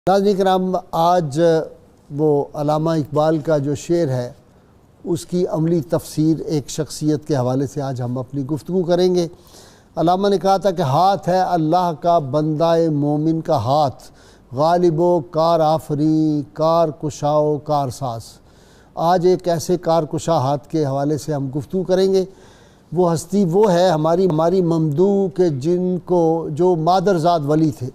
ناظرین کرام، آج وہ علامہ اقبال کا جو شعر ہے اس کی عملی تفسیر ایک شخصیت کے حوالے سے آج ہم اپنی گفتگو کریں گے۔ علامہ نے کہا تھا کہ ہاتھ ہے اللہ کا بندہ مومن کا ہاتھ، غالب و کار آفریں کار کشاؤ کار ساز۔ آج ایک ایسے کار کشا ہاتھ کے حوالے سے ہم گفتگو کریں گے۔ وہ ہستی وہ ہے ہماری ممدوح کے جن کو جو مادرزاد ولی تھے،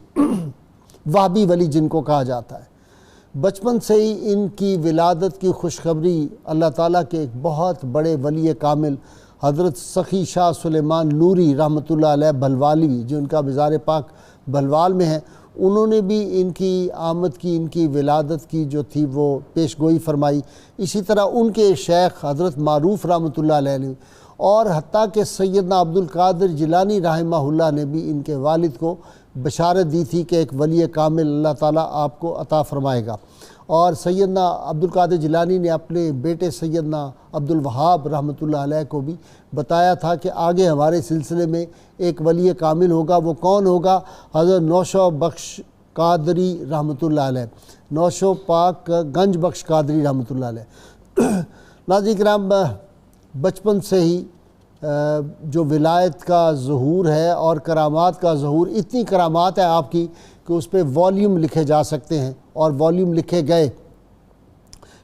وہابی ولی جن کو کہا جاتا ہے۔ بچپن سے ہی ان کی ولادت کی خوشخبری اللہ تعالیٰ کے ایک بہت بڑے ولی کامل حضرت سخی شاہ سلیمان نوری رحمۃ اللہ علیہ بھلوالی، جو ان کا مزار پاک بھلوال میں ہے، انہوں نے بھی ان کی آمد کی، ان کی ولادت کی جو تھی وہ پیش گوئی فرمائی۔ اسی طرح ان کے شیخ حضرت معروف رحمۃ اللہ علیہ نے، اور حتیٰ کہ سیدنا عبد القادر جیلانی رحمہ اللہ نے بھی ان کے والد کو بشارت دی تھی کہ ایک ولی کامل اللہ تعالیٰ آپ کو عطا فرمائے گا۔ اور سیدنا عبد القادر جیلانی نے اپنے بیٹے سیدنا عبد الوہاب رحمۃ اللہ علیہ کو بھی بتایا تھا کہ آگے ہمارے سلسلے میں ایک ولی کامل ہوگا۔ وہ کون ہوگا؟ حضرت نوشو بخش قادری رحمۃ اللہ علیہ، نوشو پاک گنج بخش قادری رحمۃ اللہ علیہ۔ ناظرین کرام، بچپن سے ہی جو ولایت کا ظہور ہے اور کرامات کا ظہور، اتنی کرامات ہے آپ کی کہ اس پہ والیوم لکھے جا سکتے ہیں، اور والیوم لکھے گئے۔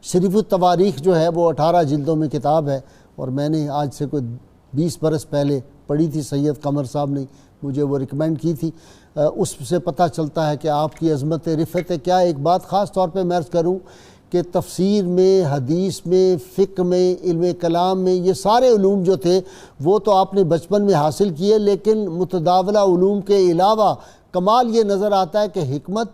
شریف التواریخ جو ہے وہ 18 جلدوں میں کتاب ہے، اور میں نے آج سے کوئی 20 برس پہلے پڑھی تھی، سید قمر صاحب نے مجھے وہ ریکمینڈ کی تھی۔ اس سے پتہ چلتا ہے کہ آپ کی عظمت رفعت ہے کیا۔ ایک بات خاص طور پہ میں عرض کروں کہ تفسیر میں، حدیث میں، فقہ میں، علم کلام میں، یہ سارے علوم جو تھے وہ تو آپ نے بچپن میں حاصل کیے، لیکن متداولہ علوم کے علاوہ کمال یہ نظر آتا ہے کہ حکمت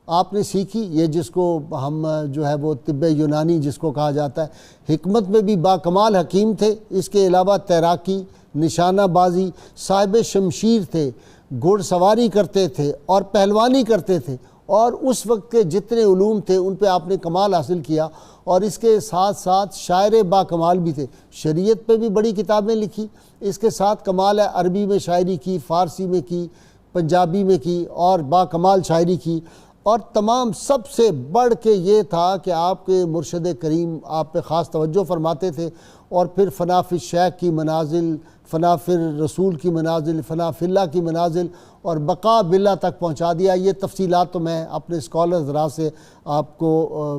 آپ نے سیکھی، یہ جس کو ہم جو ہے وہ طب یونانی جس کو کہا جاتا ہے، حکمت میں بھی باکمال حکیم تھے۔ اس کے علاوہ تیراکی، نشانہ بازی، صاحب شمشیر تھے، گھوڑ سواری کرتے تھے اور پہلوانی کرتے تھے، اور اس وقت کے جتنے علوم تھے ان پہ آپ نے کمال حاصل کیا۔ اور اس کے ساتھ ساتھ شاعر با کمال بھی تھے، شریعت پہ بھی بڑی کتابیں لکھی۔ اس کے ساتھ کمال ہے عربی میں شاعری کی، فارسی میں کی، پنجابی میں کی، اور با کمال شاعری کی۔ اور تمام سب سے بڑھ کے یہ تھا کہ آپ کے مرشد کریم آپ پہ خاص توجہ فرماتے تھے، اور پھر فنا فی الشیخ کی منازل، فنا فی الرسول کی منازل، فنا فی اللہ کی منازل، اور بقا باللہ تک پہنچا دیا۔ یہ تفصیلات تو میں اپنے اسکالرز راہ سے آپ کو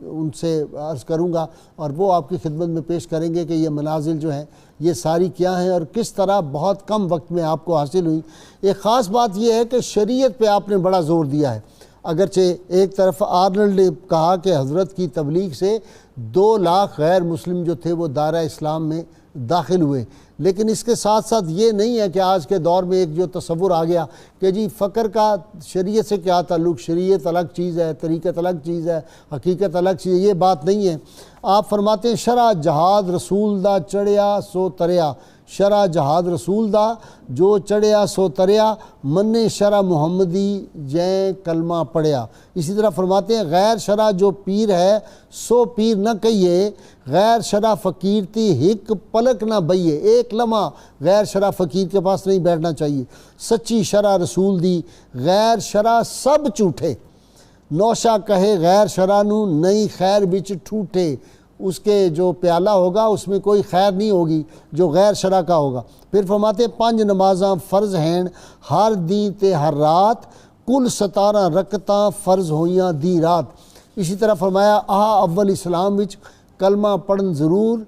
ان سے عرض کروں گا، اور وہ آپ کی خدمت میں پیش کریں گے کہ یہ منازل جو ہیں یہ ساری کیا ہیں اور کس طرح بہت کم وقت میں آپ کو حاصل ہوئی۔ ایک خاص بات یہ ہے کہ شریعت پہ آپ نے بڑا زور دیا ہے۔ اگرچہ ایک طرف آرنلڈ نے کہا کہ حضرت کی تبلیغ سے 2 لاکھ غیر مسلم جو تھے وہ دائرہ اسلام میں داخل ہوئے، لیکن اس کے ساتھ ساتھ یہ نہیں ہے کہ آج کے دور میں ایک جو تصور آ گیا کہ جی فقر کا شریعت سے کیا تعلق، شریعت الگ چیز ہے، طریقت الگ چیز ہے، حقیقت الگ چیز ہے۔ یہ بات نہیں ہے۔ آپ فرماتے ہیں شرع جہاد رسول دا چڑھیا سو تریا، شرع جہاد رسول دا جو چڑھیا سو تریا، من شرع محمدی جیں کلمہ پڑھیا۔ اسی طرح فرماتے ہیں غیر شرع جو پیر ہے سو پیر نہ کہیے، غیر شرع فقیر تی ہک پلک نہ بئیے، ایک لمحہ غیر شرع فقیر کے پاس نہیں بیٹھنا چاہیے۔ سچی شرع رسول دی غیر شرع سب جھوٹے، نوشا کہے غیر شرع نو نئی خیر بچ ٹھوٹے۔ اس کے جو پیالہ ہوگا اس میں کوئی خیر نہیں ہوگی جو غیر شرع کا ہوگا۔ پھر فرماتے 5 نمازاں فرض ہیں ہر دین تے ہر رات، کل 17 رکعتاں فرض ہویاں دی رات۔ اسی طرح فرمایا اول اسلام وچ کلمہ پڑھن ضرور،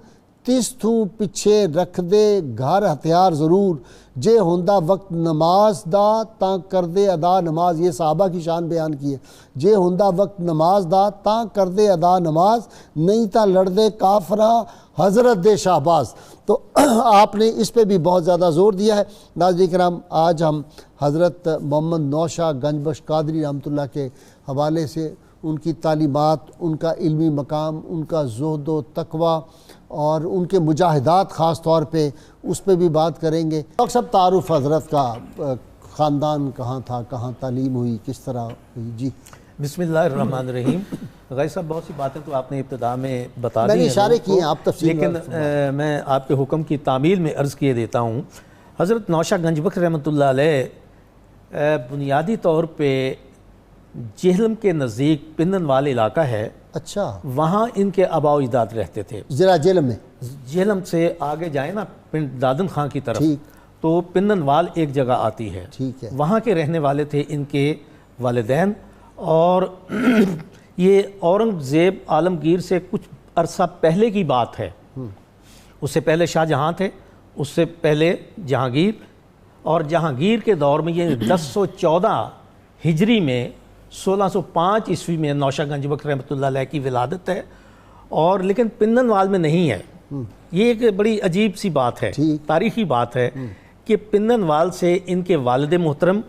تس تھوں پچھے رکھ دے گھر ہتھیار ضرور، جے ہوندہ وقت نماز دا تاں کر دے ادا نماز۔ یہ صحابہ کی شان بیان کی ہے، جے ہوندہ وقت نماز دا تاں کر دے ادا نماز، نہیں تاں لڑ دے کافراں حضرت دے شہباز۔ تو آپ نے اس پہ بھی بہت زیادہ زور دیا ہے۔ ناظرین کرام، آج ہم حضرت محمد نوشا گنج بخش قادری رحمۃ اللہ کے حوالے سے ان کی تعلیمات، ان کا علمی مقام، ان کا زہد و تقوی اور ان کے مجاہدات خاص طور پہ اس پہ بھی بات کریں گے۔ ڈاکٹر صاحب، تعارف حضرت کا، خاندان کہاں تھا، کہاں تعلیم ہوئی، کس طرح ہوئی؟ جی بسم اللہ الرحمن الرحیم۔ غازی صاحب، بہت سی باتیں تو آپ نے ابتدا میں بتا دی ہیں، میں نے اشارے کیے ہیں، آپ تفصیل، لیکن میں آپ کے حکم کی تعمیل میں عرض کیے دیتا ہوں۔ حضرت نوشا گنج بخش رحمۃ اللہ علیہ بنیادی طور پہ جہلم کے نزدیک پنن وال علاقہ ہے، اچھا وہاں ان کے آباء و اجداد رہتے تھے۔ ضلع جہلم میں؟ جہلم سے آگے جائیں نا پنڈ دادن خان کی طرف، ٹھیک، تو پنن وال ایک جگہ آتی ہے، ٹھیک ہے، وہاں کے رہنے والے تھے ان کے والدین۔ اور یہ اورنگزیب عالمگیر سے کچھ عرصہ پہلے کی بات ہے، اس سے پہلے شاہ جہاں تھے، اس سے پہلے جہانگیر، اور جہانگیر کے دور میں یہ 1014 ہجری میں 1605 عیسوی میں نوشہ گنج بخش رحمۃ اللہ علیہ کی ولادت ہے، اور لیکن پنن وال میں نہیں ہے۔ یہ ایک بڑی عجیب سی بات ہے، تاریخی بات ہے کہ پنن وال سے ان کے والد محترم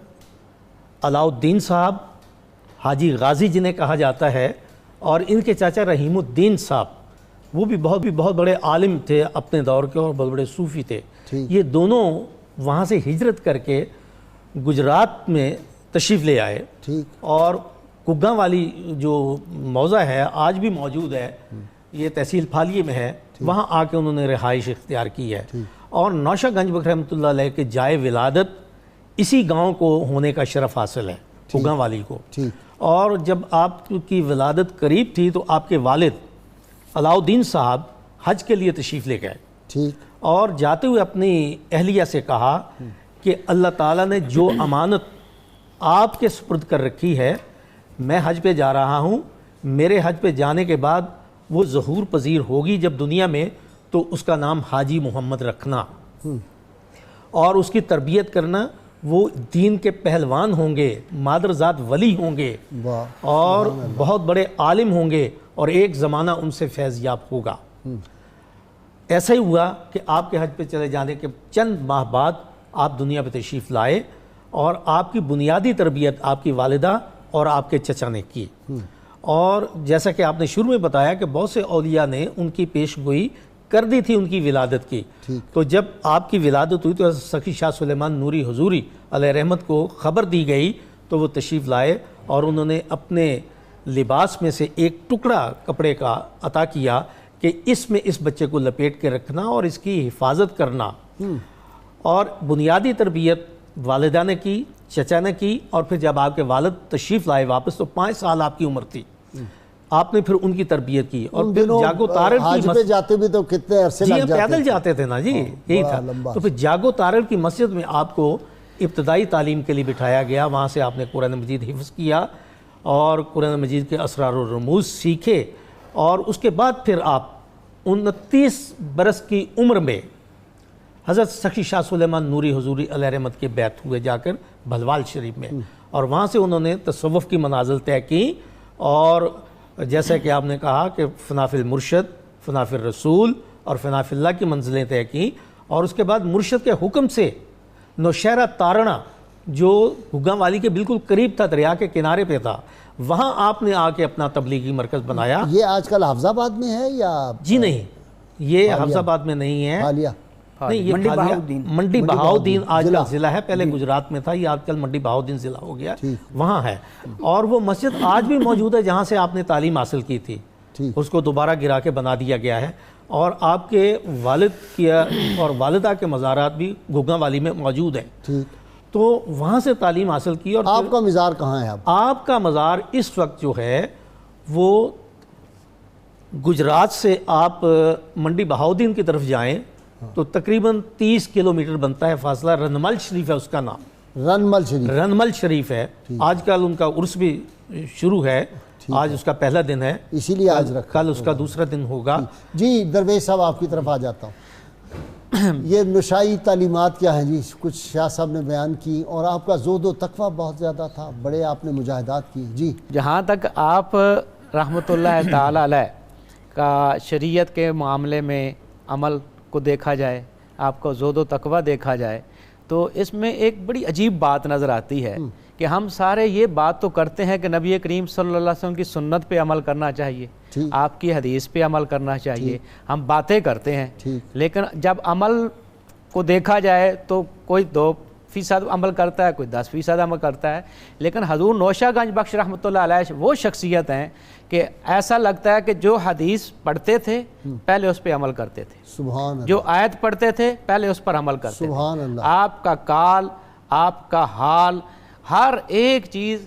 علاء الدین صاحب، حاجی غازی جنہیں کہا جاتا ہے، اور ان کے چاچا رحیم الدین صاحب، وہ بھی بہت بڑے عالم تھے اپنے دور کے اور بہت بڑے صوفی تھے۔ یہ دونوں وہاں سے ہجرت کر کے گجرات میں تشریف لے آئے، اور کگاں والی جو موضع ہے آج بھی موجود ہے، یہ تحصیل پھالیے میں ہے، وہاں آ کے انہوں نے رہائش اختیار کی ہے، اور نوشہ گنج بخش رحمۃ اللہ علیہ کے جائے ولادت اسی گاؤں کو ہونے کا شرف حاصل ہے، کگاں والی کو۔ اور جب آپ کی ولادت قریب تھی تو آپ کے والد علاء الدین صاحب حج کے لیے تشریف لے گئے، اور جاتے ہوئے اپنی اہلیہ سے کہا کہ اللہ تعالیٰ نے جو امانت آپ کے سپرد کر رکھی ہے، میں حج پہ جا رہا ہوں، میرے حج پہ جانے کے بعد وہ ظہور پذیر ہوگی جب دنیا میں، تو اس کا نام حاجی محمد رکھنا، اور اس کی تربیت کرنا، وہ دین کے پہلوان ہوں گے، مادرزاد ولی ہوں گے، اور بہت بڑے عالم ہوں گے، اور ایک زمانہ ان سے فیض یاب ہوگا۔ ایسا ہی ہوا کہ آپ کے حج پہ چلے جانے کے چند ماہ بعد آپ دنیا پہ تشریف لائے، اور آپ کی بنیادی تربیت آپ کی والدہ اور آپ کے چچا نے کی۔ اور جیسا کہ آپ نے شروع میں بتایا کہ بہت سے اولیاء نے ان کی پیش گوئی کر دی تھی ان کی ولادت کی، تو جب آپ کی ولادت ہوئی تو سخی شاہ سلیمان نوری حضوری علیہ رحمت کو خبر دی گئی، تو وہ تشریف لائے، اور انہوں نے اپنے لباس میں سے ایک ٹکڑا کپڑے کا عطا کیا کہ اس میں اس بچے کو لپیٹ کے رکھنا اور اس کی حفاظت کرنا۔ اور بنیادی تربیت والدہ نے کی، چچا نے کی، اور پھر جب آپ کے والد تشریف لائے واپس تو 5 سال آپ کی عمر تھی، آپ نے پھر ان کی تربیت کی، اور پھر جاگو تارڑ کی مسجد جاتے بھی تو کتنے عرصے لگ جاتے، پیدل جاتے تھے نا جی، یہی تھا۔ تو پھر جاگو تارڑ کی مسجد میں آپ کو ابتدائی تعلیم کے لیے بٹھایا گیا، وہاں سے آپ نے قرآن مجید حفظ کیا، اور قرآن مجید کے اسرار و رموز سیکھے، اور اس کے بعد پھر آپ 29 برس کی عمر میں حضرت سخی شاہ سلیمان نوری حضوری علیہ رحمت کے بیعت ہوئے جا کر بھلوال شریف میں، اور وہاں سے انہوں نے تصوف کی منازل طے کی، اور جیسا کہ آپ نے کہا کہ فنا فی المرشد، فنا فی الرسول اور فنا فی اللہ کی منزلیں طے کی، اور اس کے بعد مرشد کے حکم سے نوشہرہ تارڑا جو گگاں والی کے بالکل قریب تھا، دریا کے کنارے پہ تھا، وہاں آپ نے آ کے اپنا تبلیغی مرکز بنایا۔ یہ آج کل حافظ آباد میں ہے یا؟ جی نہیں، یہ حافظ آباد میں نہیں ہے، نہیں، یہ منڈی بہاؤدین آج کل ضلع ہے، پہلے گجرات میں تھا، یہ آج کل منڈی بہاؤدین ضلع ہو گیا، وہاں ہے۔ اور وہ مسجد آج بھی موجود ہے جہاں سے آپ نے تعلیم حاصل کی تھی، اس کو دوبارہ گرا کے بنا دیا گیا ہے، اور آپ کے والد کی اور والدہ کے مزارات بھی گگاں والی میں موجود ہیں، تو وہاں سے تعلیم حاصل کی۔ اور آپ کا مزار کہاں ہے؟ آپ کا مزار اس وقت جو ہے وہ گجرات سے آپ منڈی بہاؤدین کی طرف جائیں تو تقریباً 30 کلومیٹر بنتا ہے فاصلہ، رنمل شریف ہے اس کا نام، رنمل شریف ہے۔ آج کل ان کا عرس بھی شروع ہے، آج اس کا پہلا دن ہے، اسی لیے آج رکھا، کل اس کا دوسرا دن ہوگا۔ جی درویش صاحب آپ کی طرف آ جاتا ہوں، یہ نشائی تعلیمات کیا ہیں جی؟ کچھ شاہ صاحب نے بیان کی، اور آپ کا زہد و تقویٰ بہت زیادہ تھا، بڑے آپ نے مجاہدات کی۔ جی جہاں تک آپ رحمۃ اللہ تعالی علیہ کا شریعت کے معاملے میں عمل کو دیکھا جائے، آپ کو زہد و تقویٰ دیکھا جائے، تو اس میں ایک بڑی عجیب بات نظر آتی ہے کہ ہم سارے یہ بات تو کرتے ہیں کہ نبی کریم صلی اللہ علیہ وسلم کی سنت پہ عمل کرنا چاہیے، آپ کی حدیث پہ عمل کرنا چاہیے، ہم باتیں کرتے ہیں، لیکن جب عمل کو دیکھا جائے تو کوئی 2% عمل کرتا ہے، کوئی 10% عمل کرتا ہے، لیکن حضور نوشہ گنج بخش رحمۃ اللہ علیہ وہ شخصیت ہیں کہ ایسا لگتا ہے کہ جو حدیث پڑھتے تھے پہلے اس پہ عمل کرتے تھے، سبحان اللہ، جو آیت پڑھتے تھے پہلے اس پر عمل کرتے تھے، سبحان اللہ، آپ کا کال، آپ کا حال، ہر ایک چیز